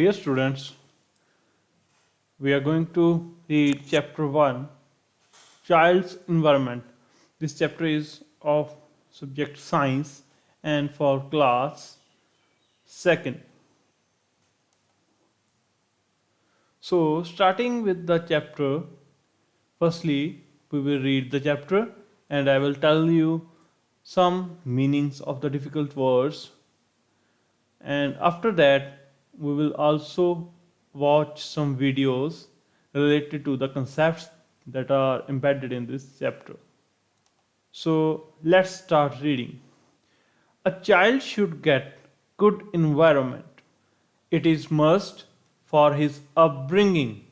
Dear students, we are going to read chapter 1, Child's Environment. This chapter is of subject science and for class 2nd. So, starting with the chapter, firstly, we will read the chapter and I will tell you some meanings of the difficult words, and after that we will also watch some videos related to the concepts that are embedded in this chapter. So let's start reading. A child should get good environment. It is must for his upbringing.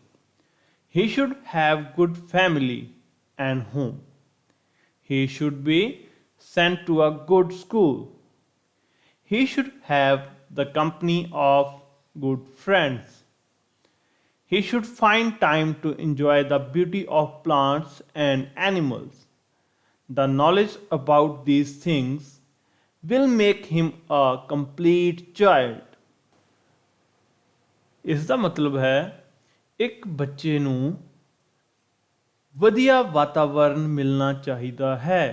He should have good family and home. He should be sent to a good school. He should have the company of good friends. He should find time to enjoy the beauty of plants and animals. The knowledge about these things will make him a complete child. ਇਸ ਦਾ ਮਤਲਬ ਹੈ ਇੱਕ ਬੱਚੇ ਨੂੰ ਵਧੀਆ ਵਾਤਾਵਰਨ ਮਿਲਣਾ ਚਾਹੀਦਾ ਹੈ।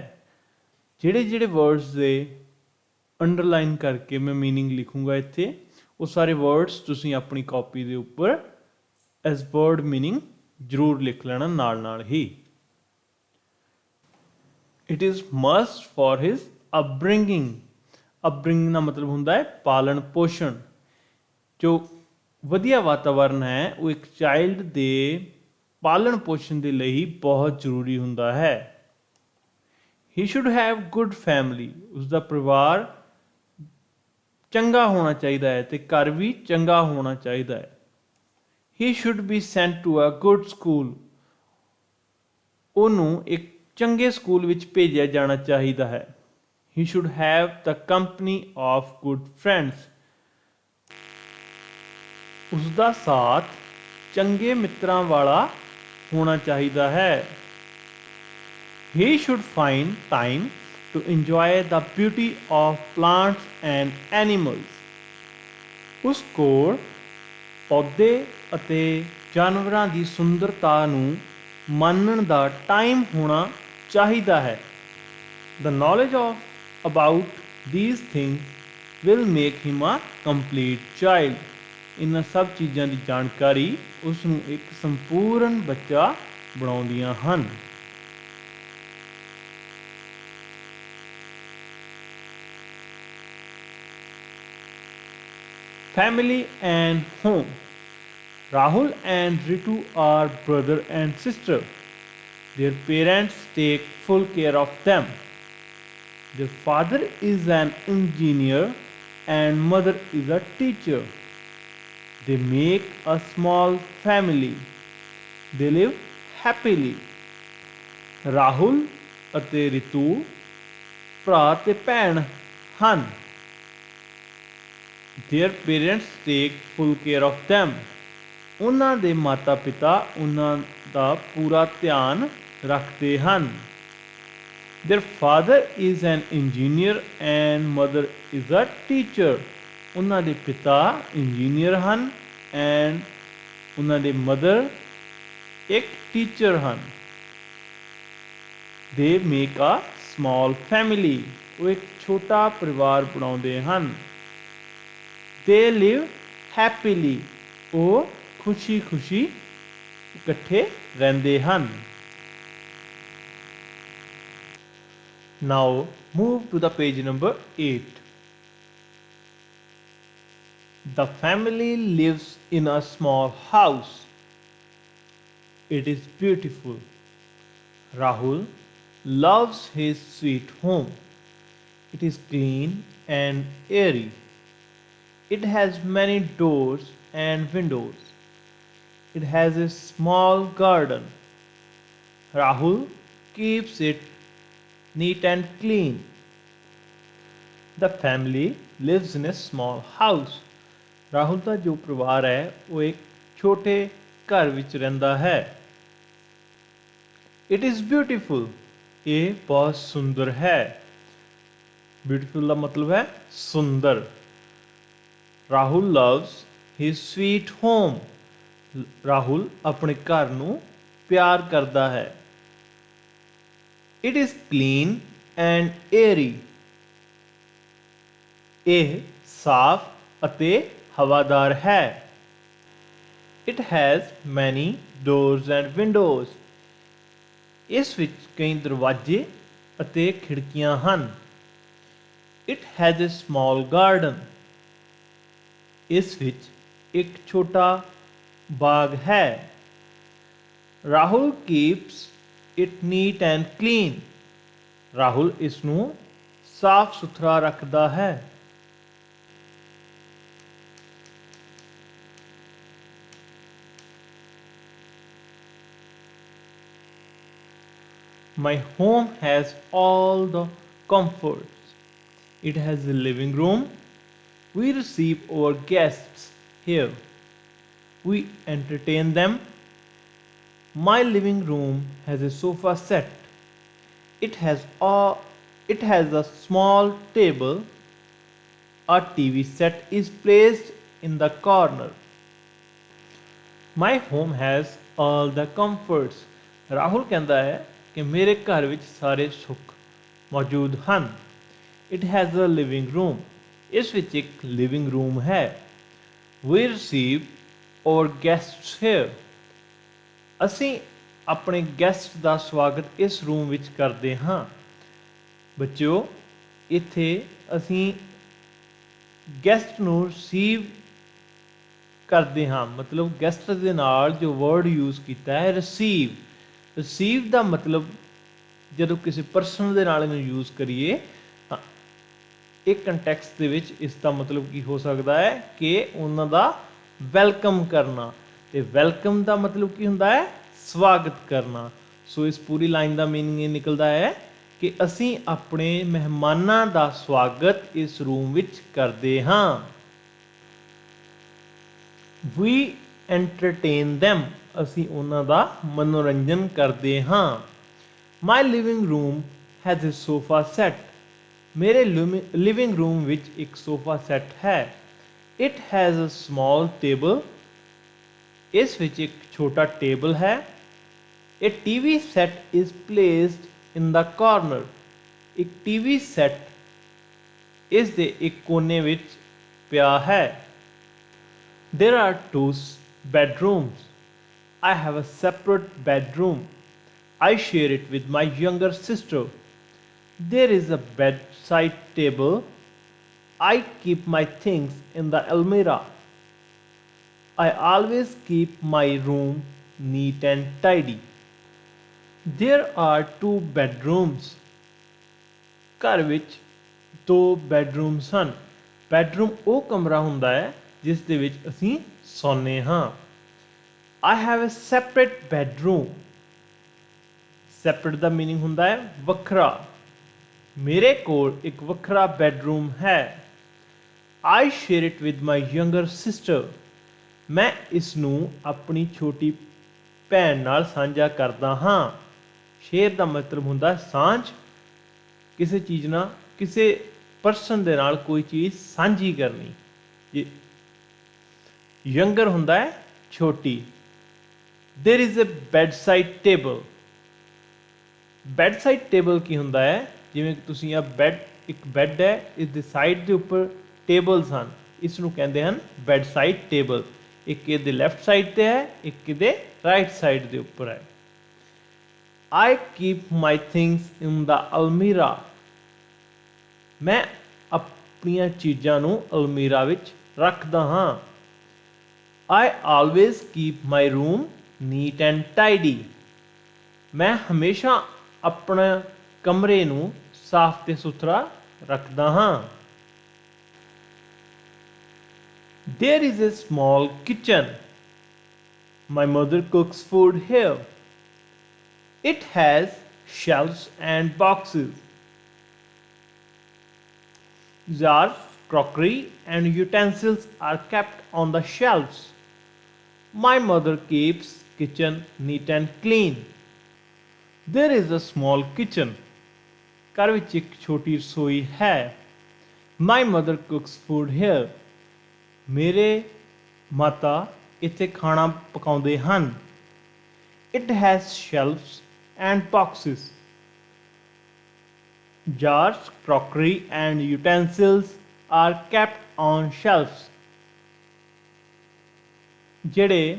ਜਿਹੜੇ ਜਿਹੜੇ ਵਰਡਸ ਦੇ ਅੰਡਰਲਾਈਨ ਕਰਕੇ ਮੈਂ ਮੀਨਿੰਗ ਲਿਖੂੰਗਾ ਇੱਥੇ, ਉਹ ਸਾਰੇ ਵਰਡਸ ਤੁਸੀਂ ਆਪਣੀ ਕਾਪੀ ਦੇ ਉੱਪਰ ਐਸ ਵਰਡ ਮੀਨਿੰਗ ਜ਼ਰੂਰ ਲਿਖ ਲੈਣਾ ਨਾਲ ਹੀ। It is must for his upbringing. Upbringing ਦਾ ਮਤਲਬ ਹੁੰਦਾ ਹੈ ਪਾਲਣ ਪੋਸ਼ਣ। ਜੋ ਵਧੀਆ ਵਾਤਾਵਰਨ ਹੈ ਉਹ ਇੱਕ ਚਾਈਲਡ ਦੇ ਪਾਲਣ ਪੋਸ਼ਣ ਦੇ ਲਈ ਬਹੁਤ ਜ਼ਰੂਰੀ ਹੁੰਦਾ ਹੈ। He should have good family. ਉਸਦਾ ਪਰਿਵਾਰ ਚੰਗਾ ਹੋਣਾ ਚਾਹੀਦਾ ਹੈ ਤੇ ਘਰ ਵੀ ਚੰਗਾ ਹੋਣਾ ਚਾਹੀਦਾ ਹੈ। He should be sent to a good school. ਉਹਨੂੰ ਇੱਕ ਚੰਗੇ ਸਕੂਲ ਵਿੱਚ ਭੇਜਿਆ ਜਾਣਾ ਚਾਹੀਦਾ ਹੈ। He should have the company of good friends. ਉਸਦਾ ਸਾਥ ਚੰਗੇ ਮਿੱਤਰਾਂ ਵਾਲਾ ਹੋਣਾ ਚਾਹੀਦਾ ਹੈ। He should find time to enjoy the beauty of plants and animals. ਉਸ ਕੋਲ ਪੌਦੇ ਅਤੇ ਜਾਨਵਰਾਂ ਦੀ ਸੁੰਦਰਤਾ ਨੂੰ ਮਾਣਨ ਦਾ ਟਾਈਮ ਹੋਣਾ ਚਾਹੀਦਾ ਹੈ। The knowledge of about these things will make him a complete child. ਇਹਨਾਂ ਸਭ ਚੀਜ਼ਾਂ ਦੀ ਜਾਣਕਾਰੀ ਉਸ ਨੂੰ ਇੱਕ ਸੰਪੂਰਨ ਬੱਚਾ ਬਣਾਉਂਦੀਆਂ ਹਨ। Family and home. Rahul and Ritu are brother and sister. Their parents take full care of them. Their father is an engineer and mother is a teacher. They make a small family. They live happily. Rahul ਅਤੇ ਰਿਤੂ ਭਰਾ ਤੇ ਭੈਣ ਹਨ। Their parents take full care of them. ਉਹਨਾਂ ਦੇ ਮਾਤਾ ਪਿਤਾ ਉਹਨਾਂ ਦਾ ਪੂਰਾ ਧਿਆਨ ਰੱਖਦੇ ਹਨ। Their father is an engineer and mother is a teacher. ਉਹਨਾਂ ਦੇ ਪਿਤਾ ਇੰਜੀਨੀਅਰ ਹਨ and ਉਹਨਾਂ ਦੇ ਮਦਰ ਇੱਕ ਟੀਚਰ ਹਨ। They make a small family. ਉਹ ਇੱਕ ਛੋਟਾ ਪਰਿਵਾਰ ਬਣਾਉਂਦੇ ਹਨ। They live happily. ਉਹ ਖੁਸ਼ੀ ਖੁਸ਼ੀ ਇਕੱਠੇ ਰਹਿੰਦੇ ਹਨ। Now move to the page number 8. The family lives in a small house. It is beautiful. Rahul loves his sweet home. It is clean and airy. It has many doors and windows. It has a small garden. Rahul keeps it neat and clean. The family lives in a small house. Rahul ਦਾ ਜੋ ਪਰਿਵਾਰ ਹੈ ਉਹ ਇੱਕ ਛੋਟੇ ਘਰ ਵਿੱਚ ਰਹਿੰਦਾ ਹੈ। It is beautiful. ਇਹ ਬਹੁਤ ਸੁੰਦਰ ਹੈ। ਬਿਊਟੀਫੁਲ ਦਾ ਮਤਲਬ ਹੈ ਸੁੰਦਰ। Rahul loves his sweet home. Rahul ਆਪਣੇ ਘਰ ਨੂੰ ਪਿਆਰ ਕਰਦਾ ਹੈ। It is clean and airy. ਇਹ ਸਾਫ਼ ਅਤੇ ਹਵਾਦਾਰ ਹੈ। It has many doors and windows. ਇਸ ਵਿੱਚ ਕਈ ਦਰਵਾਜ਼ੇ ਅਤੇ ਖਿੜਕੀਆਂ ਹਨ। It has a small garden. ਇਸ ਵਿੱਚ ਇੱਕ ਛੋਟਾ ਬਾਗ ਹੈ। Rahul keeps it neat and clean. Rahul ਇਸ ਨੂੰ ਸਾਫ਼ ਸੁਥਰਾ ਰੱਖਦਾ ਹੈ। My home has all the comforts. It has a living room. We receive our guests here. We entertain them. My living room has a sofa set. It has a small table. A TV set is placed in the corner. My home has all the comforts. Rahul ਕਹਿੰਦਾ ਹੈ ਕਿ ਮੇਰੇ ਘਰ ਵਿੱਚ ਸਾਰੇ ਸੁੱਖ ਮੌਜੂਦ ਹਨ। It has a living room. ਇਸ ਵਿੱਚ ਇੱਕ ਲਿਵਿੰਗ ਰੂਮ ਹੈ। We receive our guests here. ਅਸੀਂ ਆਪਣੇ ਗੈਸਟ ਦਾ ਸਵਾਗਤ ਇਸ ਰੂਮ ਵਿੱਚ ਕਰਦੇ ਹਾਂ। ਬੱਚਿਓ, ਇੱਥੇ ਅਸੀਂ ਗੈਸਟ ਨੂੰ ਰਿਸੀਵ ਕਰਦੇ ਹਾਂ, ਮਤਲਬ ਗੈਸਟ ਦੇ ਨਾਲ ਜੋ ਵਰਡ ਯੂਜ਼ ਕੀਤਾ ਹੈ ਰਿਸੀਵ। ਰਿਸੀਵ ਦਾ ਮਤਲਬ ਜਦੋਂ ਕਿਸੇ ਪਰਸਨ ਦੇ ਨਾਲ ਇਹਨੂੰ ਯੂਜ਼ ਕਰੀਏ ਤਾਂ ਇਹ ਕੰਟੈਕਸਟ ਦੇ ਵਿੱਚ ਇਸ ਦਾ ਮਤਲਬ ਕੀ ਹੋ ਸਕਦਾ ਹੈ ਕਿ ਉਹਨਾਂ ਦਾ ਵੈਲਕਮ ਕਰਨਾ, ਤੇ ਵੈਲਕਮ ਦਾ ਮਤਲਬ ਕੀ ਹੁੰਦਾ ਹੈ? ਸਵਾਗਤ ਕਰਨਾ। ਸੋ ਇਸ ਪੂਰੀ ਲਾਈਨ ਦਾ ਮੀਨਿੰਗ ਇਹ ਨਿਕਲਦਾ ਹੈ ਕਿ ਅਸੀਂ ਆਪਣੇ ਮਹਿਮਾਨਾਂ ਦਾ ਸਵਾਗਤ ਇਸ ਰੂਮ ਵਿੱਚ ਕਰਦੇ ਹਾਂ। We entertain them. ਅਸੀਂ ਉਹਨਾਂ ਦਾ ਮਨੋਰੰਜਨ ਕਰਦੇ ਹਾਂ। My living room has a sofa set. ਮੇਰੇ ਲਿਵਿੰਗ ਰੂਮ ਵਿੱਚ ਇੱਕ ਸੋਫਾ ਸੈੱਟ ਹੈ। It has a small table. ਇਸ ਵਿੱਚ ਇੱਕ ਛੋਟਾ ਟੇਬਲ ਹੈ। A TV set is placed in the corner. ਇੱਕ TV ਸੈੱਟ ਇਸ ਦੇ ਇੱਕ ਕੋਨੇ ਵਿੱਚ ਪਿਆ ਹੈ। There are two bedrooms. I have a separate bedroom. I share it with my younger sister. There is a bedside table. I keep my things in the almirah. I always keep my room neat and tidy. There are two bedrooms. ਘਰ ਵਿੱਚ ਦੋ ਬੈਡਰੂਮਸ ਹਨ। Bedroom ਉਹ ਕਮਰਾ ਹੁੰਦਾ ਹੈ ਜਿਸ ਦੇ ਵਿੱਚ ਅਸੀਂ ਸੌਂਦੇ ਹਾਂ। I have a separate bedroom. Separate the meaning ਹੁੰਦਾ ਹੈ ਵੱਖਰਾ। ਮੇਰੇ ਕੋਲ ਇੱਕ ਵੱਖਰਾ ਬੈਡਰੂਮ ਹੈ। I share it with my younger sister. ਮੈਂ ਇਸ ਨੂੰ ਆਪਣੀ ਛੋਟੀ ਭੈਣ ਨਾਲ ਸਾਂਝਾ ਕਰਦਾ ਹਾਂ। ਸ਼ੇਅਰ ਦਾ ਮਤਲਬ ਹੁੰਦਾ ਹੈ ਸਾਂਝ, ਕਿਸੇ ਚੀਜ਼ ਨਾਲ, ਕਿਸੇ ਪਰਸਨ ਦੇ ਨਾਲ ਕੋਈ ਚੀਜ਼ ਸਾਂਝੀ ਕਰਨੀ। ਯੰਗਰ ਹੁੰਦਾ ਹੈ ਛੋਟੀ। There is a bedside table. Bedside table ਕੀ ਹੁੰਦਾ ਹੈ? ਜਿਵੇਂ ਕਿ ਤੁਸੀਂ ਆ ਬੈੱਡ, ਇੱਕ ਬੈੱਡ ਹੈ, ਇਸ ਦੇ ਸਾਈਡ ਦੇ ਉੱਪਰ ਟੇਬਲਸ ਹਨ, ਇਸ ਨੂੰ ਕਹਿੰਦੇ ਹਨ ਬੈਡਸਾਈਡ ਟੇਬਲ। ਇੱਕ ਇਹਦੇ ਲੈਫਟ ਸਾਈਡ ਤੇ ਹੈ, ਇੱਕ ਇਹਦੇ ਰਾਈਟ ਸਾਈਡ ਦੇ ਉੱਪਰ ਹੈ। I keep my things in the almirah. ਮੈਂ ਆਪਣੀਆਂ ਚੀਜ਼ਾਂ ਨੂੰ ਅਲਮੀਰਾ ਵਿੱਚ ਰੱਖਦਾ ਹਾਂ। I always keep my room neat and tidy. ਮੈਂ ਹਮੇਸ਼ਾ ਆਪਣਾ ਕਮਰੇ ਨੂੰ ਸਾਫ਼ ਤੇ ਸੁਥਰਾ ਰੱਖਦਾ ਹਾਂ। There is a small kitchen. My mother cooks food here. It has shelves and boxes. Jars, crockery, and utensils are kept on the shelves. My mother keeps kitchen neat and clean. There is a small kitchen. ਘਰ ਵਿੱਚ ਇੱਕ ਛੋਟੀ ਰਸੋਈ ਹੈ। My mother cooks food here. ਮੇਰੇ ਮਾਤਾ ਇੱਥੇ ਖਾਣਾ ਪਕਾਉਂਦੇ ਹਨ। It has shelves and boxes. Jars, crockery and utensils are kept on shelves. ਜਿਹੜੇ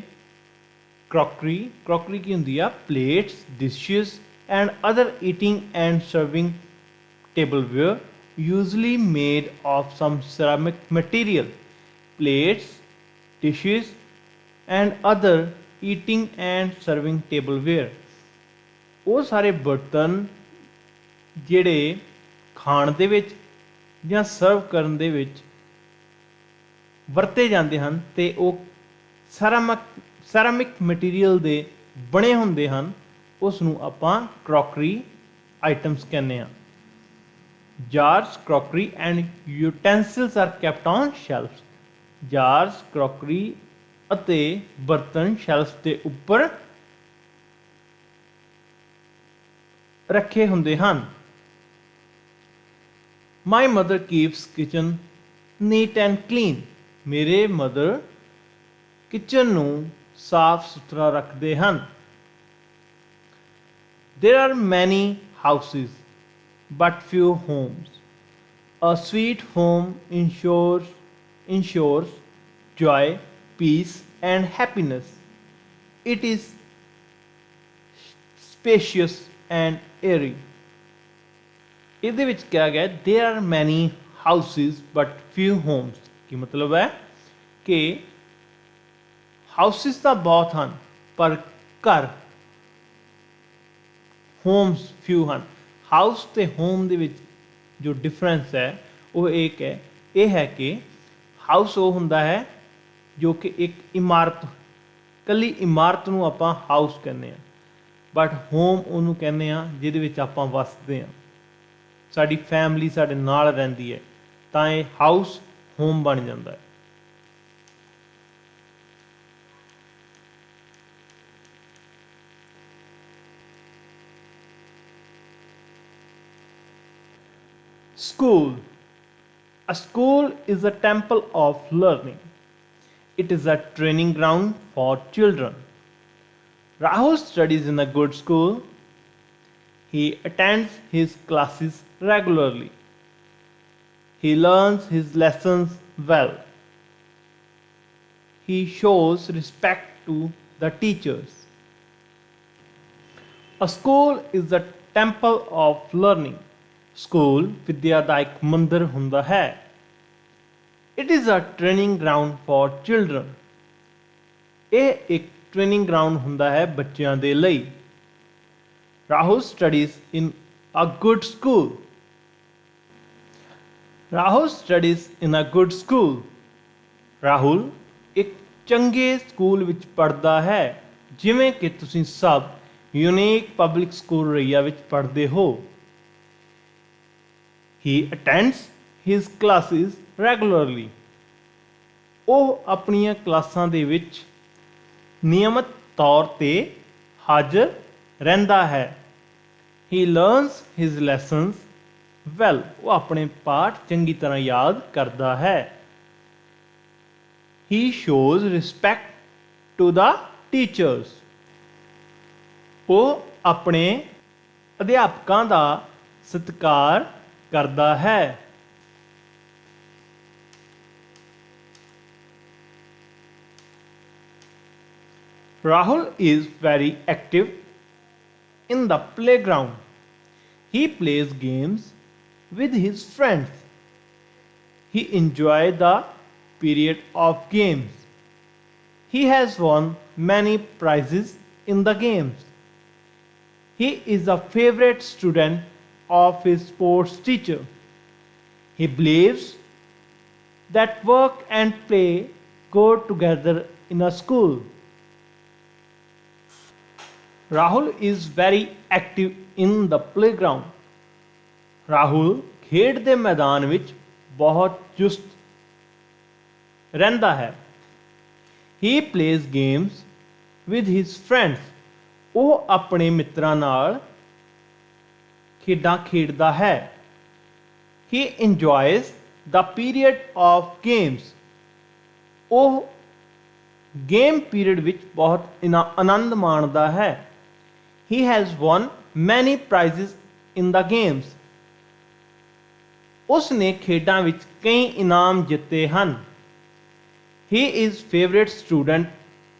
crockery ਕੀ ਹੁੰਦੀ ਆ? Plates, dishes and other eating and serving tableware usually made of some ceramic material. Plates, dishes and other eating and serving tableware ਉਹ ਸਾਰੇ ਬਰਤਨ ਜਿਹੜੇ ਖਾਣ ਦੇ ਵਿੱਚ ਜਾਂ ਸਰਵ ਕਰਨ ਦੇ ਵਿੱਚ ਵਰਤੇ ਜਾਂਦੇ ਹਨ ਤੇ ਉਹ ਸੈਰਾਮਿਕ ਮਟੀਰੀਅਲ ਦੇ ਬਣੇ ਹੁੰਦੇ ਹਨ, ਉਸ ਨੂੰ ਆਪਾਂ ਕਰੋਕਰੀ ਆਈਟਮਸ ਕਹਿੰਦੇ ਹਾਂ। Jars, crockery and utensils are kept on shelves. Jars, crockery ਅਤੇ ਬਰਤਨ ਸ਼ੈਲਫ ਦੇ ਉੱਪਰ ਰੱਖੇ ਹੁੰਦੇ ਹਨ। My mother keeps kitchen neat and clean. ਮੇਰੇ ਮਦਰ ਕਿਚਨ ਨੂੰ ਸਾਫ ਸੁਥਰਾ ਰੱਖਦੇ ਹਨ। There are many houses but few homes. A sweet home ensures joy, peace and happiness. It is spacious and airy. ਇਹਦੇ ਵਿੱਚ ਕਿਹਾ ਗਿਆ there are many houses but few homes। ਕੀ ਮਤਲਬ ਹੈ ਕਿ ਹਾਊਸਿਸ ਤਾਂ ਬਹੁਤ ਹਨ ਪਰ ਘਰ ਹੋਮਸ ਫਿਊ ਹਨ। ਹਾਊਸ ਤੇ ਹੋਮ ਦੇ ਵਿੱਚ ਜੋ ਡਿਫਰੈਂਸ ਹੈ ਉਹ ਇਹ ਹੈ ਕਿ ਹਾਊਸ ਉਹ ਹੁੰਦਾ ਹੈ ਜੋ ਕਿ ਇੱਕ ਇਮਾਰਤ, ਇਕੱਲੀ ਇਮਾਰਤ ਨੂੰ ਆਪਾਂ ਹਾਊਸ ਕਹਿੰਦੇ ਹਾਂ, ਬਟ ਹੋਮ ਉਹਨੂੰ ਕਹਿੰਦੇ ਹਾਂ ਜਿਹਦੇ ਵਿੱਚ ਆਪਾਂ ਵਸਦੇ ਹਾਂ, ਸਾਡੀ ਫੈਮਿਲੀ ਸਾਡੇ ਨਾਲ ਰਹਿੰਦੀ ਹੈ, ਤਾਂ ਇਹ ਹਾਊਸ ਹੋਮ ਬਣ ਜਾਂਦਾ ਹੈ। School. A school is a temple of learning. It is a training ground for children. Rahul studies in a good school. He attends his classes regularly. He learns his lessons well. He shows respect to the teachers. A school is the temple of learning. School ਵਿੱਦਿਆ ਦਾ ਇੱਕ ਮੰਦਰ ਹੁੰਦਾ ਹੈ। It is a training ground for children. ਇਹ ਇੱਕ training ground ਹੁੰਦਾ ਹੈ ਬੱਚਿਆਂ ਦੇ ਲਈ। Rahul studies in a good school. Rahul studies in a good school. Rahul ਇੱਕ ਚੰਗੇ ਸਕੂਲ ਵਿੱਚ ਪੜ੍ਹਦਾ ਹੈ, ਜਿਵੇਂ ਕਿ ਤੁਸੀਂ ਸਭ ਯੂਨੀਕ ਪਬਲਿਕ ਸਕੂਲ ਰਈਆ ਵਿੱਚ ਪੜ੍ਹਦੇ ਹੋ। He attends his classes regularly. ਉਹ ਆਪਣੀਆਂ ਕਲਾਸਾਂ ਦੇ ਵਿੱਚ ਨਿਯਮਿਤ ਤੌਰ ਤੇ ਹਾਜ਼ਰ ਰਹਿੰਦਾ ਹੈ। He learns his lessons well. ਉਹ ਆਪਣੇ ਪਾਠ ਚੰਗੀ ਤਰ੍ਹਾਂ ਯਾਦ ਕਰਦਾ ਹੈ। He shows respect to the teachers. ਉਹ ਆਪਣੇ ਅਧਿਆਪਕਾਂ ਦਾ ਸਤਿਕਾਰ ਕਰਦਾ ਹੈ। Rahul is very active in the playground. He plays games with his friends. He enjoys the period of games. He has won many prizes in the games. He is a favorite student of his sports teacher. He believes that work and play go together in a school. Rahul is very active in the playground. Rahul ਖੇਡ ਦੇ ਮੈਦਾਨ ਵਿੱਚ ਬਹੁਤ ਚੁਸਤ ਰਹਿੰਦਾ ਹੈ। He plays games with his friends. ਉਹ ਆਪਣੇ ਮਿੱਤਰਾਂ ਨਾਲ ਖੇਡਾਂ ਖੇਡਦਾ ਹੈ। He enjoys the period of games. ਉਹ ਗੇਮ ਪੀਰੀਅਡ ਵਿੱਚ ਬਹੁਤ ਆਨੰਦ ਮਾਣਦਾ ਹੈ। He has won many prizes in the games. ਉਸ ਨੇ ਖੇਡਾਂ ਵਿੱਚ ਕਈ ਇਨਾਮ ਜਿੱਤੇ ਹਨ। He is favorite student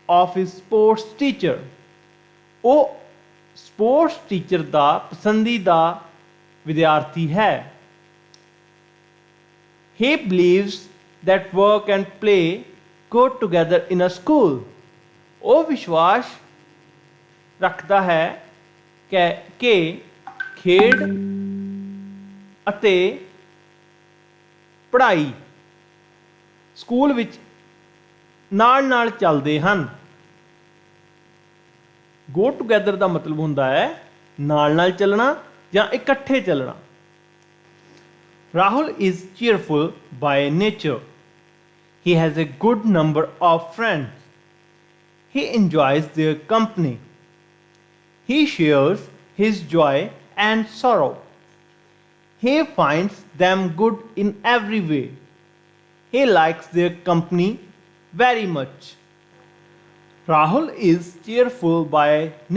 of his sports teacher. ਉਹ ਸਪੋਰਟਸ ਟੀਚਰ ਦਾ ਪਸੰਦੀਦਾ ਵਿਦਿਆਰਥੀ ਹੈ। He believes that work and play go together in a school. ਉਹ ਵਿਸ਼ਵਾਸ ਰੱਖਦਾ ਹੈ ਕਿ ਖੇਡ ਅਤੇ ਪੜ੍ਹਾਈ ਸਕੂਲ ਵਿੱਚ ਨਾਲ ਚੱਲਦੇ ਹਨ। ਗੋ ਟੂਗੈਦਰ ਦਾ ਮਤਲਬ ਹੁੰਦਾ ਹੈ ਨਾਲ ਚੱਲਣਾ ਜਾਂ ਇਕੱਠੇ ਚੱਲਣਾ। Rahul is cheerful by nature. He has a good number of friends. He enjoys their company. He shares his joy and sorrow. He finds them good in every way. He likes their company very much. Rahul is cheerful by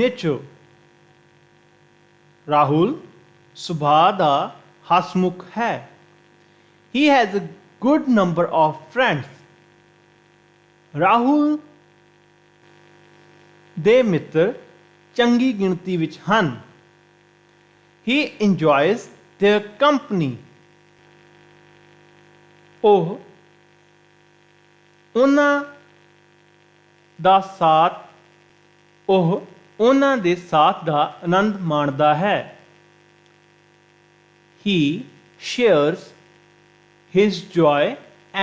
nature. Rahul ਸੁਭਾਅ ਦਾ ਹਸਮੁਖ ਹੈ। He has a good number of friends. Rahul ਦੇ ਮਿੱਤਰ ਚੰਗੀ ਗਿਣਤੀ ਵਿੱਚ ਹਨ। He enjoys their company. ਉਹ ਉਹਨਾਂ ਦੇ ਸਾਥ ਦਾ ਆਨੰਦ ਮਾਣਦਾ ਹੈ। He shares his joy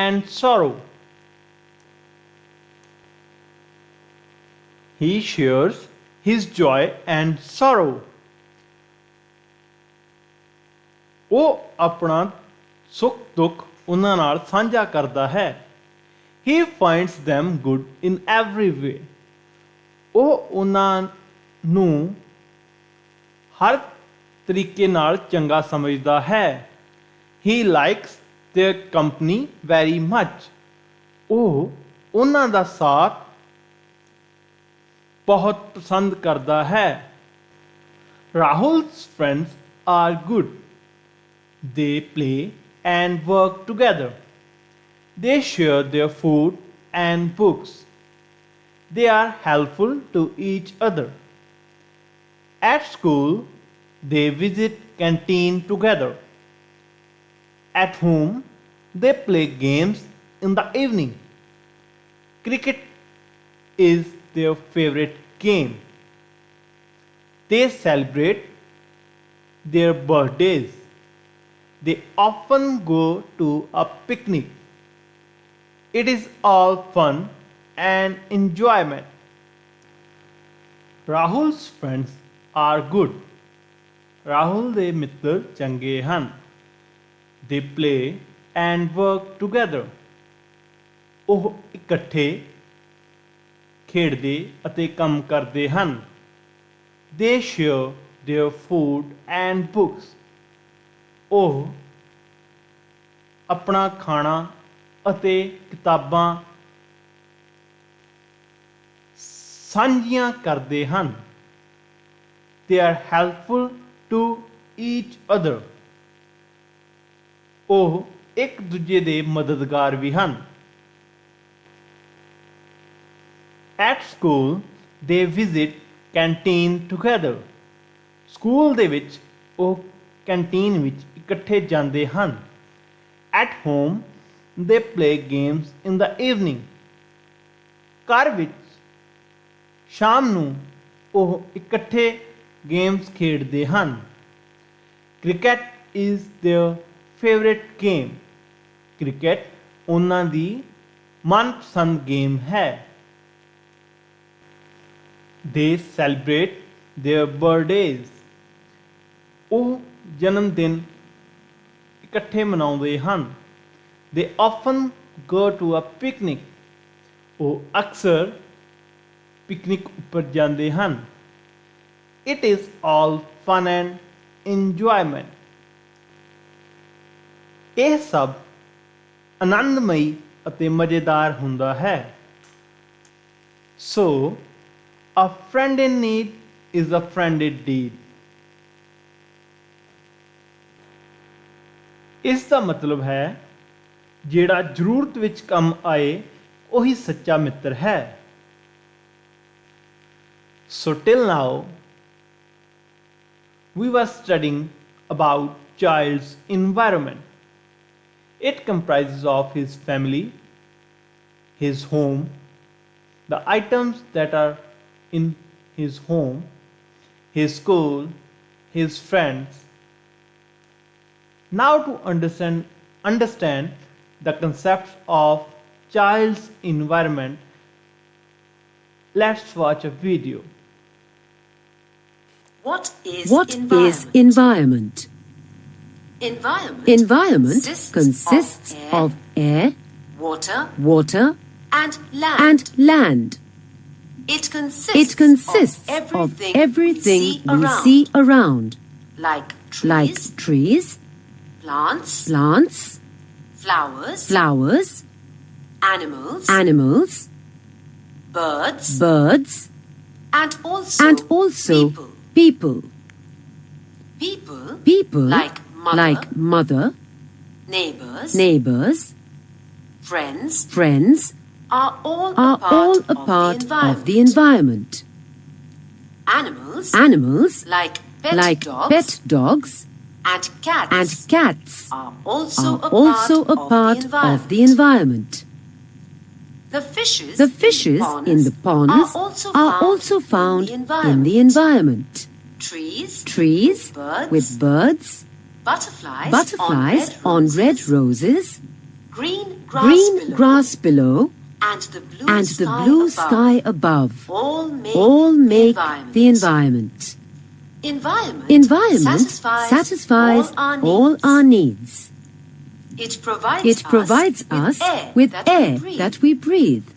and sorrow. He shares his joy and sorrow. ਉਹ ਆਪਣਾ ਸੁੱਖ ਦੁੱਖ ਉਹਨਾਂ ਨਾਲ ਸਾਂਝਾ ਕਰਦਾ ਹੈ। He finds them good in every way. ਉਹ ਉਹਨਾਂ ਨੂੰ ਹਰ ਤਰੀਕੇ ਨਾਲ ਚੰਗਾ ਸਮਝਦਾ ਹੈ। He likes their company very much. ਉਹ ਉਹਨਾਂ ਦਾ ਸਾਥ ਬਹੁਤ ਪਸੰਦ ਕਰਦਾ ਹੈ। Rahul's friends are good. They play and work together. They share their food and books. They are helpful to each other. At school, they visit canteen together. At home, they play games in the evening. Cricket is their favorite game. They celebrate their birthdays. They often go to a picnic. It is all fun and enjoyment. Rahul's friends are good. Rahul ਦੇ ਮਿੱਤਰ ਚੰਗੇ ਹਨ। They play and work together. ਉਹ ਇਕੱਠੇ ਖੇਡਦੇ ਅਤੇ ਕੰਮ ਕਰਦੇ ਹਨ। They share their food and books. ਉਹ ਆਪਣਾ ਖਾਣਾ ਅਤੇ ਕਿਤਾਬਾਂ ਸਾਂਝੀਆਂ ਕਰਦੇ ਹਨ। They are helpful to each other. ਉਹ ਇੱਕ ਦੂਜੇ ਦੇ ਮਦਦਗਾਰ ਵੀ ਹਨ। At school, they visit canteen together. School ਦੇ ਵਿੱਚ ਉਹ ਕੈਂਟੀਨ ਵਿੱਚ ਇਕੱਠੇ ਜਾਂਦੇ ਹਨ। At home, they play games in the evening. ਘਰ ਵਿੱਚ ਸ਼ਾਮ ਨੂੰ ਉਹ ਇਕੱਠੇ ਗੇਮਸ ਖੇਡਦੇ ਹਨ। Cricket is their favourite game. Cricket ਉਹਨਾਂ ਦੀ ਮਨਪਸੰਦ ਗੇਮ ਹੈ। ਦੇ ਸੈਲੀਬ੍ਰੇਟ देयर ਬਰਥਡੇਜ਼। ਉਹ ਜਨਮ ਦਿਨ ਇਕੱਠੇ ਮਨਾਉਂਦੇ ਹਨ। They often go to a picnic. ਉਹ ਅਕਸਰ ਪਿਕਨਿਕ ਉੱਪਰ ਜਾਂਦੇ ਹਨ। It is all fun and enjoyment. ਇਹ ਸਭ ਆਨੰਦਮਈ ਅਤੇ ਮਜ਼ੇਦਾਰ ਹੁੰਦਾ ਹੈ। So, a friend in need is a friend indeed. ਇਸ ਦਾ ਮਤਲਬ ਹੈ ਜਿਹੜਾ ਜ਼ਰੂਰਤ ਵਿੱਚ ਕੰਮ ਆਏ ਉਹੀ ਸੱਚਾ ਮਿੱਤਰ ਹੈ. So till now we were studying about child's environment. It comprises of his family, his home, the items that are in his home, his school, his friends. Now to understand the concepts of child's environment, let's watch a video. What is environment? Environment consists of air, water, and land. It consists of everything we see around, like trees, plants, flowers, animals, birds, and also people. People like mother, neighbors, friends are all a part of the environment. Animals like pet dogs and cats are also a part of the environment. The fishes in the ponds are also found in the environment. Trees with birds, butterflies on red roses, green grass below, and the blue sky above all make the environment. Environment satisfies all our needs. It provides us with air that we breathe,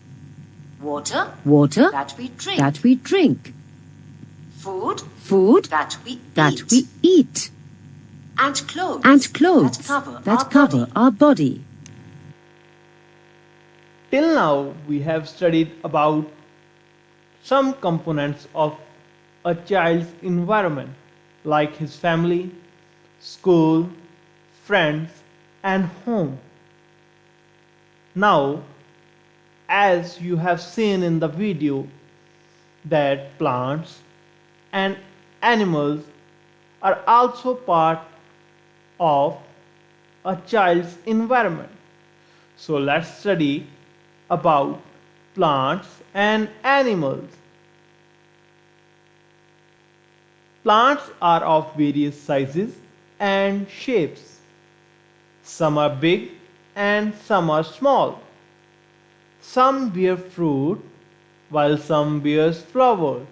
water that we drink, food that we eat, and clothes that cover our body. Till now we have studied about some components of a child's environment like his family, school, friends and home. Now, as you have seen in the video that plants and animals are also part of a child's environment. So let's study about plants and animals. Plants are of various sizes and shapes. Some are big and some are small. Some bear fruit while some bears flowers.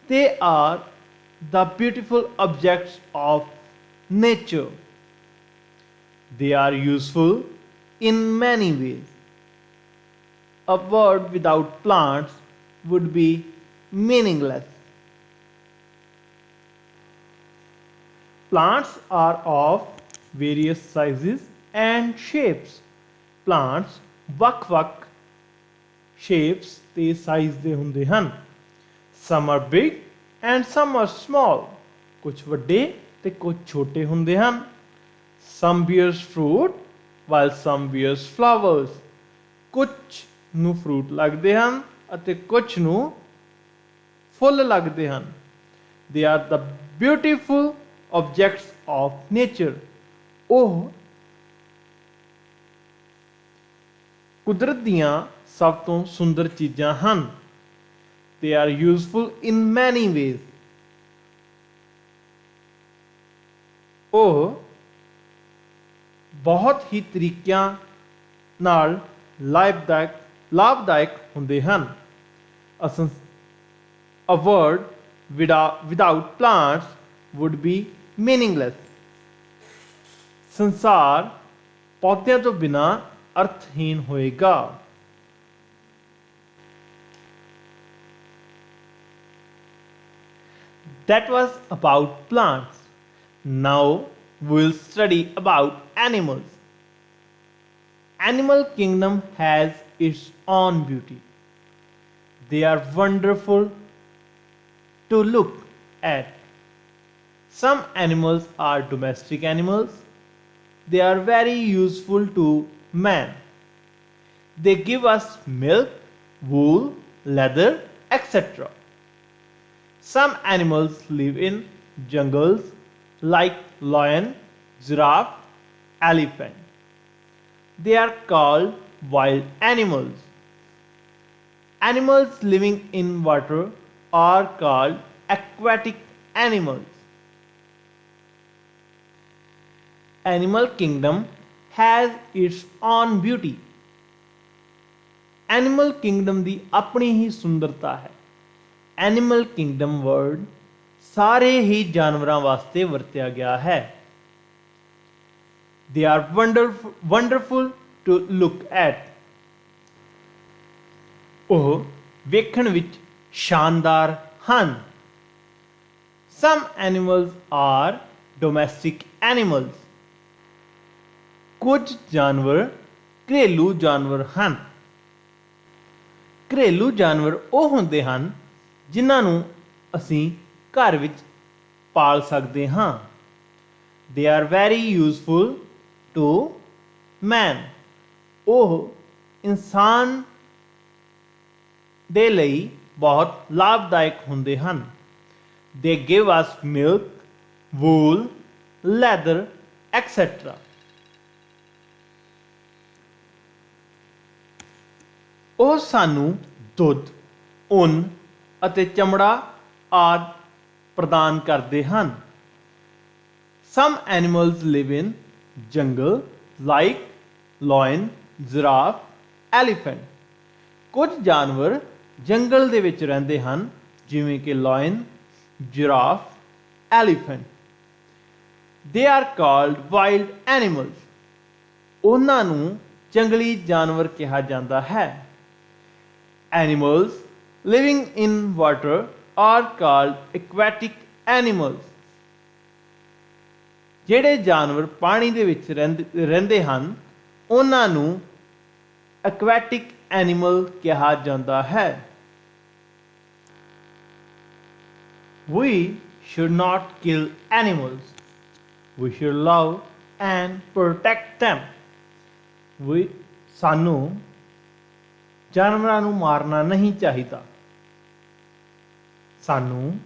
They are the beautiful objects of nature. They are useful in many ways. A world without plants would be meaningless. Plants are of various sizes and shapes. Plants ਵੱਖ-ਵੱਖ shapes ਤੇ size ਦੇ ਹੁੰਦੇ ਹਨ. Some are big and some are small. ਕੁਝ ਵੱਡੇ ਤੇ ਕੁਝ ਛੋਟੇ ਹੁੰਦੇ ਹਨ. Some bears fruit while some bears flowers. ਕੁਝ ਨੂੰ fruit ਲੱਗਦੇ ਹਨ ਅਤੇ ਕੁਝ ਨੂੰ ਫੁੱਲ ਲੱਗਦੇ ਹਨ. They are the beautiful objects of nature. ਉਹ ਕੁਦਰਤ ਦੀਆਂ ਸਭ ਤੋਂ ਸੁੰਦਰ ਚੀਜ਼ਾਂ ਹਨ. They are useful in many ways. ਉਹ ਬਹੁਤ ਹੀ ਤਰੀਕਿਆਂ ਨਾਲ ਲਾਭਦਾਇਕ ਹੁੰਦੇ ਹਨ. A word without plants would be meaningless. ਸੰਸਾਰ ਪੌਦਿਆਂ ਤੋਂ ਬਿਨਾਂ ਅਰਥਹੀਨ ਹੋਏਗਾ. That was about plants. Now we'll study about animals. Animal kingdom has its own beauty. They are wonderful to look at. Some animals are domestic animals. They are very useful to man. They give us milk, wool, leather, etc. Some animals live in jungles like lion, giraffe, elephant. They are called wild animals. Animals living in water are called aquatic animals. Animal kingdom has its own beauty. Animal kingdom ਦੀ ਆਪਣੀ ਹੀ ਸੁੰਦਰਤਾ ਹੈ. Animal kingdom word ਸਾਰੇ ਹੀ ਜਾਨਵਰਾਂ ਵਾਸਤੇ ਵਰਤਿਆ ਗਿਆ ਹੈ. They are wonderful to look at. ਉਹ ਵੇਖਣ ਵਿੱਚ ਸ਼ਾਨਦਾਰ ਹਨ. Some animals are domestic animals. ਕੁਝ ਜਾਨਵਰ ਘਰੇਲੂ ਜਾਨਵਰ ਹਨ. ਘਰੇਲੂ ਜਾਨਵਰ ਉਹ ਹੁੰਦੇ ਹਨ ਜਿਨ੍ਹਾਂ ਨੂੰ ਅਸੀਂ ਘਰ ਵਿੱਚ ਪਾਲ ਸਕਦੇ ਹਾਂ. They are very useful to man. ਉਹ ਇਨਸਾਨ ਦੇ ਲਈ ਬਹੁਤ ਲਾਭਦਾਇਕ ਹੁੰਦੇ ਹਨ. They give us milk, wool, leather, etc. ਉਹ ਸਾਨੂੰ ਦੁੱਧ, ਉੱਨ ਅਤੇ ਚਮੜਾ ਆਦਿ ਪ੍ਰਦਾਨ ਕਰਦੇ ਹਨ. Some animals live in jungle like lion, giraffe, elephant. ਕੁਝ ਜਾਨਵਰ ਜੰਗਲ ਦੇ ਵਿੱਚ ਰਹਿੰਦੇ ਹਨ ਜਿਵੇਂ ਕਿ lion, giraffe, elephant. They are called wild animals. ਉਹਨਾਂ ਨੂੰ ਜੰਗਲੀ ਜਾਨਵਰ ਕਿਹਾ ਜਾਂਦਾ ਹੈ. Animals living in water are called aquatic animals. ਜਿਹੜੇ ਜਾਨਵਰ ਪਾਣੀ ਦੇ ਵਿੱਚ ਰਹਿੰਦੇ ਹਨ ਉਹਨਾਂ ਨੂੰ aquatic animal ਕਿਹਾ ਜਾਂਦਾ ਹੈ. We should not kill animals. We should love and protect them. ਸਾਨੂੰ ਜਾਨਵਰਾਂ ਨੂੰ ਮਾਰਨਾ ਨਹੀਂ ਚਾਹੀਦਾ. ਸਾਨੂੰ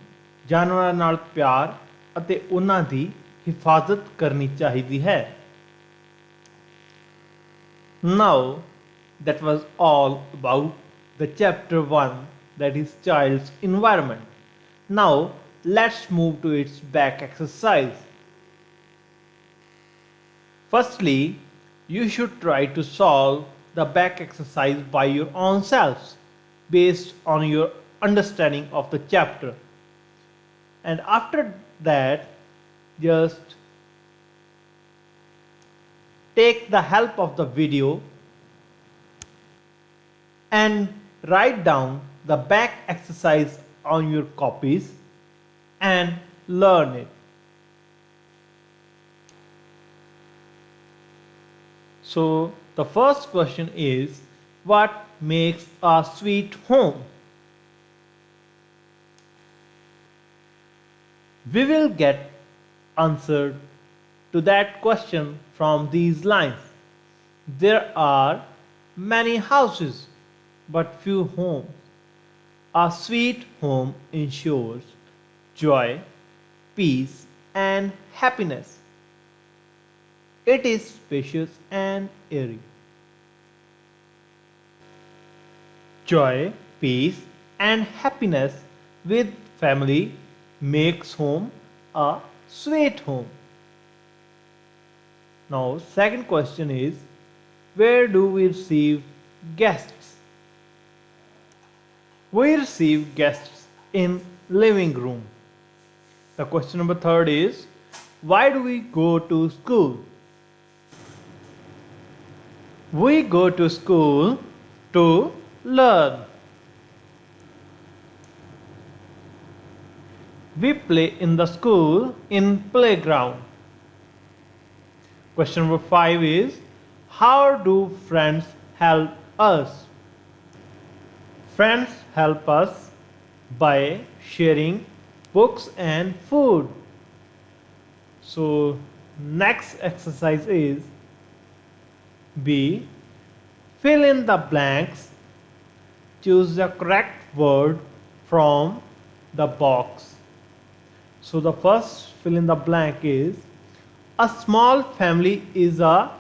ਜਾਨਵਰਾਂ ਨਾਲ ਪਿਆਰ ਅਤੇ ਉਹਨਾਂ ਦੀ ਹਿਫਾਜ਼ਤ ਕਰਨੀ ਚਾਹੀਦੀ ਹੈ. Now that was all about the chapter 1, that is child's environment. Now let's move to its back exercise. Firstly, you should try to solve the back exercise by your own selves based on your understanding of the chapter. And after that, just take the help of the video and write down the back exercise on your copies and learn it. So the first question is, what makes a sweet home? We will get answered to that question from these lines. There are many houses but few homes. A sweet home ensures joy, peace, and happiness. It is spacious and airy. Joy, peace, and happiness with family makes home a sweet home. Now, second question is, where do we receive guests? We receive guests in living room. The question number third is, why do we go to school? We go to school to learn. We play in the school in playground. Question number 5 is, how do friends help us? Friends help us by sharing books and food. So next exercise is B. Fill in the blanks. Choose the correct word from the box. So the first fill in the blank is a small family is a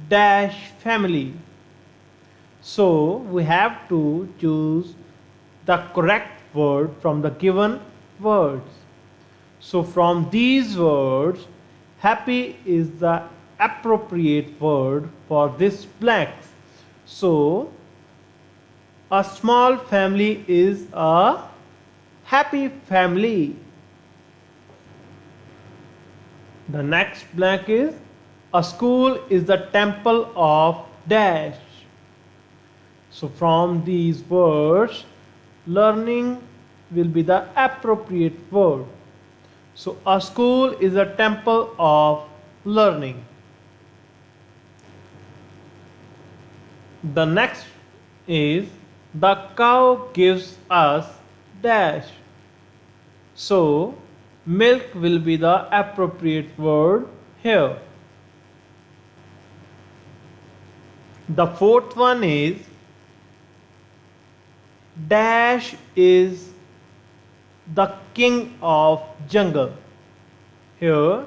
dash family. So we have to choose the correct word from the given words. So from these words, happy is the appropriate word for this blank. So a small family is a happy family. The next blank is a school is the temple of dash. So from these words, learning will be the appropriate word. So a school is a temple of learning. The next is the cow gives us dash. So milk will be the appropriate word here. The fourth one is dash is the king of jungle. Here,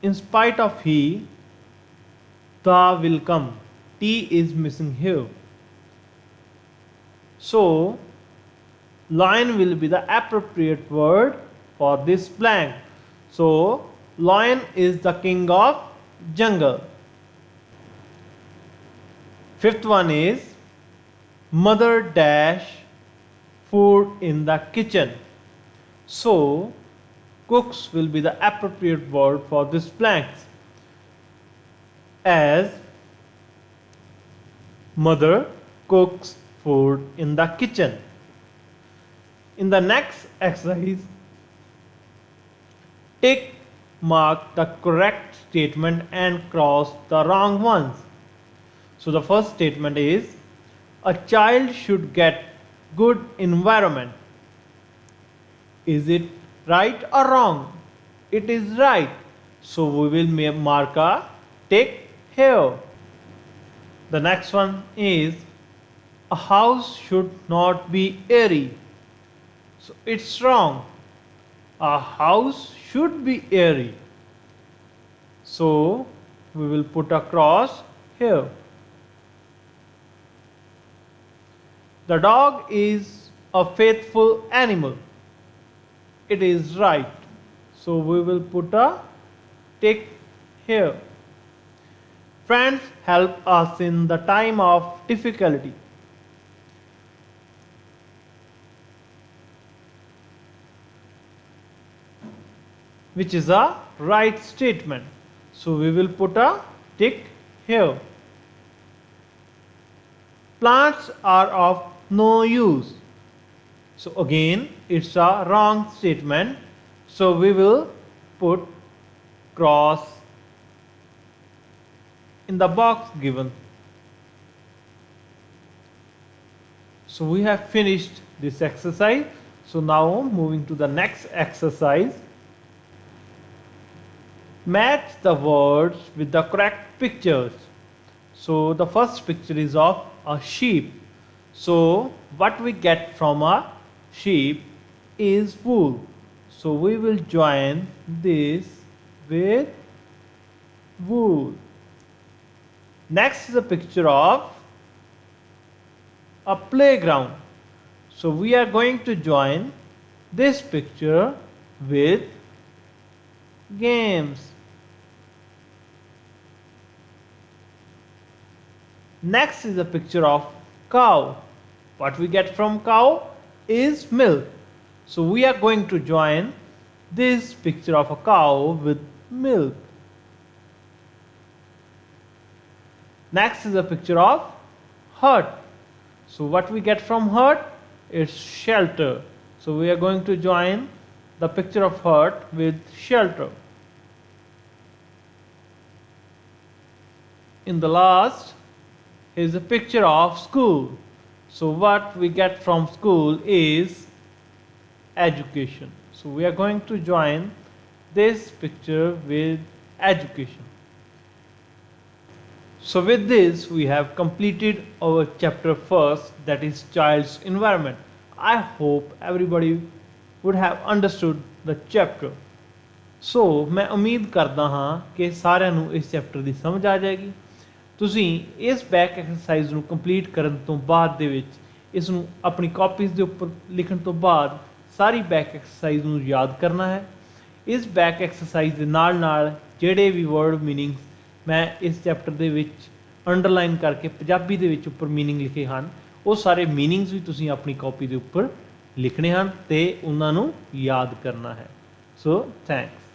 in spite of he, the will come. T is missing here. So, lion will be the appropriate word for this blank. So, lion is the king of jungle. Fifth one is mother dash food in the kitchen. So, cooks will be the appropriate word for this blank, as mother cooks food in the kitchen. In the next exercise, tick mark the correct statement and cross the wrong ones. So the first statement is a child should get good environment. Is it right or wrong? It is right. So we will mark a tick here. The next one is a house should not be airy. So it's wrong. A house should be airy. So we will put a cross here. The dog is a faithful animal. It is right. So we will put a tick here. Friends help us in the time of difficulty. Which is a right statement. So we will put a tick here. Plants are of no use. So again, it's a wrong statement. So we will put cross in the box given. So we have finished this exercise. So now moving to the next exercise. Match the words with the correct pictures. So the first picture is of a sheep. So what we get from a sheep is wool. So we will join this with wool. Next is a picture of a playground. So we are going to join this picture with games. Next is a picture of cow. What we get from cow is milk. So we are going to join this picture of a cow with milk. Next is a picture of hut. So what we get from hut is shelter. So we are going to join the picture of hut with shelter. In the last is a picture of school. So what we get from school is education. So we are going to join this picture with education. So with this we have completed our chapter first, that is child's environment. I hope everybody would have understood the chapter. ਸੋ ਮੈਂ ਉਮੀਦ ਕਰਦਾ ਹਾਂ ਕਿ ਸਾਰਿਆਂ ਨੂੰ ਇਸ chapter ਦੀ ਸਮਝ ਆ ਜਾਏਗੀ। ਤੁਸੀਂ ਇਸ ਬੈਕ ਐਕਸਰਸਾਈਜ਼ ਨੂੰ ਕੰਪਲੀਟ ਕਰਨ ਤੋਂ ਬਾਅਦ ਦੇ ਵਿੱਚ ਇਸ ਨੂੰ ਆਪਣੀ ਕਾਪੀਜ਼ ਦੇ ਉੱਪਰ ਲਿਖਣ ਤੋਂ ਬਾਅਦ ਸਾਰੀ ਬੈਕ ਐਕਸਰਸਾਈਜ਼ ਨੂੰ ਯਾਦ ਕਰਨਾ ਹੈ। ਇਸ ਬੈਕ ਐਕਸਰਸਾਈਜ਼ ਦੇ ਨਾਲ ਨਾਲ ਜਿਹੜੇ ਵੀ ਵਰਡ ਮੀਨਿੰਗਸ ਮੈਂ ਇਸ ਚੈਪਟਰ ਦੇ ਵਿੱਚ ਅੰਡਰਲਾਈਨ ਕਰਕੇ ਪੰਜਾਬੀ ਦੇ ਵਿੱਚ ਉੱਪਰ ਮੀਨਿੰਗ ਲਿਖੇ ਹਨ, ਉਹ ਸਾਰੇ ਮੀਨਿੰਗਸ ਵੀ ਤੁਸੀਂ ਆਪਣੀ ਕਾਪੀ ਦੇ ਉੱਪਰ ਲਿਖਣੇ ਹਨ ਤੇ ਉਹਨਾਂ ਨੂੰ ਯਾਦ ਕਰਨਾ ਹੈ। So thanks.